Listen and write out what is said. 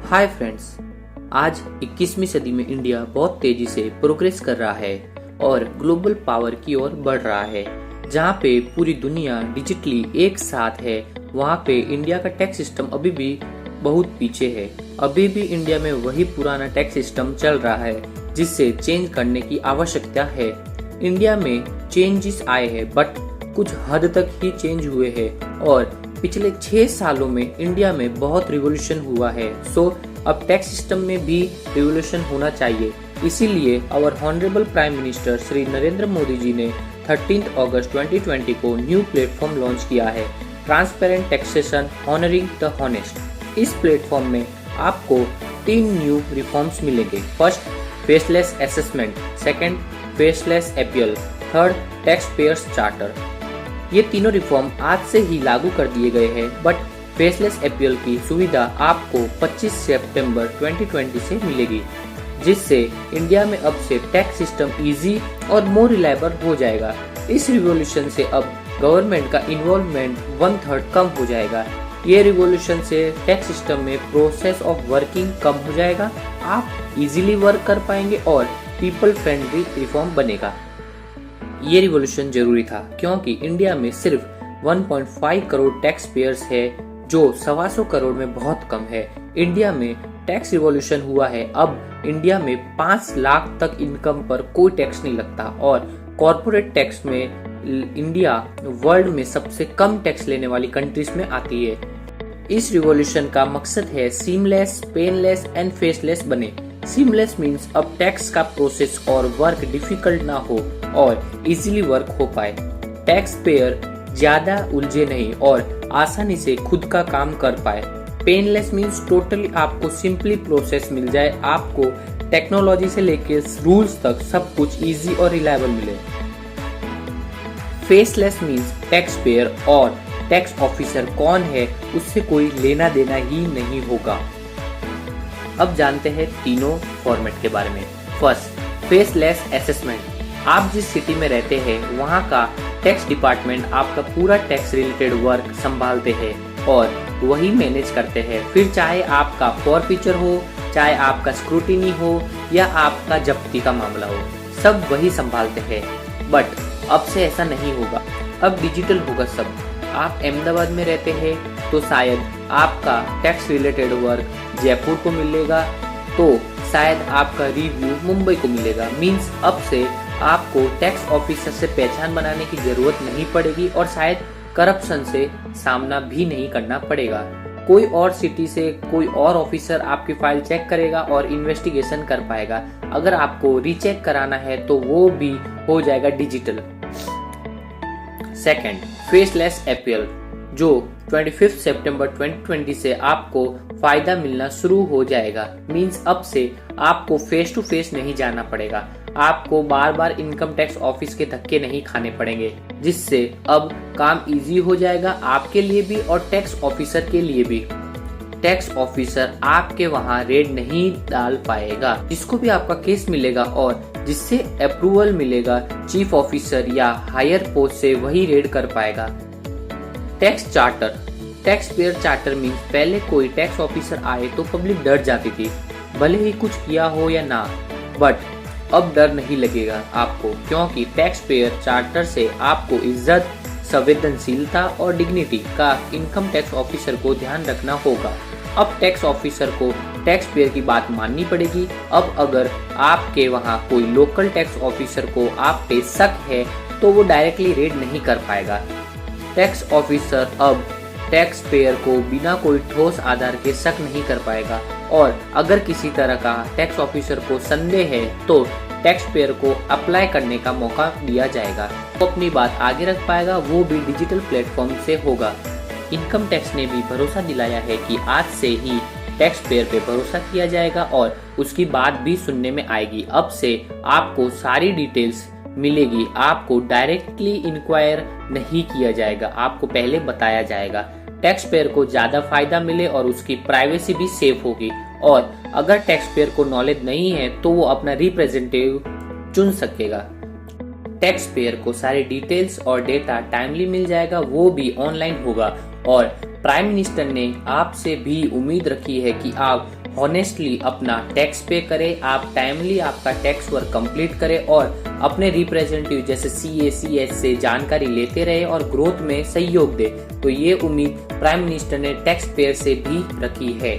Hi friends, आज 21वीं सदी में इंडिया बहुत तेजी से प्रोग्रेस कर रहा है और ग्लोबल पावर की ओर बढ़ रहा है। जहाँ पे पूरी दुनिया डिजिटली एक साथ है, वहाँ पे इंडिया का टैक्स सिस्टम अभी भी बहुत पीछे है। अभी भी इंडिया में वही पुराना टैक्स सिस्टम चल रहा है जिससे चेंज करने की आवश्यकता है। इंडिया में चेंजेस आए हैं बट कुछ हद तक ही चेंज हुए हैं और पिछले 6 सालों में इंडिया में बहुत रिवॉल्यूशन हुआ है। सो अब टैक्स सिस्टम में भी रिवॉल्यूशन होना चाहिए। इसीलिए our honourable prime minister Shri Narendra Modi ji ने 13 अगस्त 2020 को न्यू प्लेटफॉर्म लॉन्च किया है, transparent taxation honouring the honest. इस प्लेटफॉर्म में आपको 3 न्यू रिफॉर्म्स मिलेंगे। First, faceless assessment, second, faceless appeal, third, tax payers charter. ये तीनों रिफॉर्म आज से ही लागू कर दिए गए हैं बट फेसलेस अपील की सुविधा आपको 25 सितंबर 2020 से मिलेगी, जिससे इंडिया में अब से टैक्स सिस्टम इजी और मोर रिलायबल हो जाएगा। इस रिवॉल्यूशन से अब गवर्नमेंट का इन्वॉल्वमेंट 1/3 कम हो जाएगा। ये रिवॉल्यूशन से टैक्स सिस्टम में प्रोसेस ऑफ वर्किंग कम हो जाएगा, आप इजीली वर्क कर पाएंगे और पीपल फ्रेंडली रिफॉर्म बनेगा। ये रिवॉल्यूशन जरूरी था क्योंकि इंडिया में सिर्फ 1.5 करोड़ टैक्स पेयर्स है, जो 125 करोड़ में बहुत कम है। इंडिया में टैक्स रिवॉल्यूशन हुआ है। अब इंडिया में 5 लाख तक इनकम पर कोई टैक्स नहीं लगता और कॉर्पोरेट टैक्स में इंडिया वर्ल्ड में सबसे कम टैक्स लेने वाली कंट्रीज में आती है। इस रिवॉल्यूशन का मकसद है सीमलेस, पेनलेस एंड फेसलेस बने। सीमलेस मीन्स अब टैक्स का प्रोसेस और वर्क डिफिकल्ट ना हो और इजीली वर्क हो पाए। टैक्स पेयर ज्यादा उलझे नहीं और आसानी से खुद का काम कर पाए। पेनलेस मीन्स टोटली आपको सिंपली प्रोसेस मिल जाए, आपको टेक्नोलॉजी से लेके रूल्स तक सब कुछ इजी और रिलायबल मिले। फेसलेस मीन्स टैक्स पेयर और टैक्स ऑफिसर कौन है उससे कोई लेना देना ही नहीं होगा। अब जानते हैं तीनों फॉर्मेट के बारे में। First, faceless assessment. आप जिस सिटी में रहते हैं वहाँ का टैक्स डिपार्टमेंट आपका पूरा टैक्स रिलेटेड वर्क संभालते हैं और वही मैनेज करते हैं। फिर चाहे आपका फॉरफीचर हो, चाहे आपका स्क्रूटिनी हो या आपका जब्ती का मामला हो, सब वही संभालते हैं। बट अब से ऐसा नहीं होगा, अब डिजिटल होगा सब। आप अहमदाबाद में रहते हैं तो शायद आपका टैक्स रिलेटेड वर्क जयपुर को मिलेगा, तो शायद आपका रिव्यू मुंबई को मिलेगा। मीन्स अब से आपको टैक्स ऑफिसर से पहचान बनाने की जरूरत नहीं पड़ेगी और शायद करप्शन से सामना भी नहीं करना पड़ेगा। कोई और सिटी से कोई और ऑफिसर आपकी फाइल चेक करेगा और इन्वेस्टिगेशन कर पाएगा। अगर आपको रीचेक कराना है तो वो भी हो जाएगा डिजिटल। सेकंड, फेसलेस अपील, जो 25 सितंबर 2020 से आपको फायदा मिलना शुरू हो जाएगा। मीन्स अब से आपको फेस टू फेस नहीं जाना पड़ेगा, आपको बार बार इनकम टैक्स ऑफिस के धक्के नहीं खाने पड़ेंगे, जिससे अब काम इजी हो जाएगा आपके लिए भी और टैक्स ऑफिसर के लिए भी। टैक्स ऑफिसर आपके वहां रेड नहीं डाल पाएगा। जिसको भी आपका केस मिलेगा और जिससे अप्रूवल मिलेगा चीफ ऑफिसर या हायर पोस्ट से, वही रेड कर पाएगा। Tax charter, tax payer charter means पहले कोई टैक्स ऑफिसर आए तो पब्लिक डर जाती थी, भले ही कुछ किया हो या ना। बट अब डर नहीं लगेगा आपको, क्योंकि टैक्स पेयर चार्टर से आपको इज्जत, संवेदनशीलता और डिग्निटी का इनकम टैक्स ऑफिसर को ध्यान रखना होगा। अब टैक्स ऑफिसर को टैक्स पेयर की बात माननी पड़ेगी। अब अगर आपके वहाँ कोई लोकल टैक्स ऑफिसर को आप पे शक है तो वो डायरेक्टली रेड नहीं कर पाएगा। टैक्स ऑफिसर अब टैक्स पेयर को बिना कोई ठोस आधार के शक नहीं कर पाएगा और अगर किसी तरह का टैक्स ऑफिसर को संदेह है तो टैक्स पेयर को अप्लाई करने का मौका दिया जाएगा। वो अपनी बात आगे रख पाएगा, वो भी डिजिटल प्लेटफॉर्म से होगा। इनकम टैक्स ने भी भरोसा दिलाया है कि आज से ही टैक्स पेयर पे भरोसा किया जाएगा और उसकी बात भी सुनने में आएगी। अब से आपको सारी डिटेल्स मिलेगी, आपको डायरेक्टली इंक्वायर नहीं किया जाएगा, आपको पहले बताया जाएगा। टैक्स पेयर को ज्यादा फायदा मिले और उसकी प्राइवेसी भी सेफ होगी। और अगर टैक्स पेयर को नॉलेज नहीं है तो वो अपना रिप्रेजेंटेटिव चुन सकेगा। टैक्स पेयर को सारे डिटेल्स और डेटा टाइमली मिल जाएगा, वो भी ऑनलाइन होगा। और प्राइम मिनिस्टर ने आपसे भी उम्मीद रखी है कि आप ऑनेस्टली अपना टैक्स पे करें, आप टाइमली आपका टैक्स वर्क कंप्लीट करें और अपने रिप्रेजेंटेटिव जैसे CA/CS से जानकारी लेते रहे और ग्रोथ में सहयोग दे। तो ये उम्मीद प्राइम मिनिस्टर ने टैक्स पेयर से भी रखी है।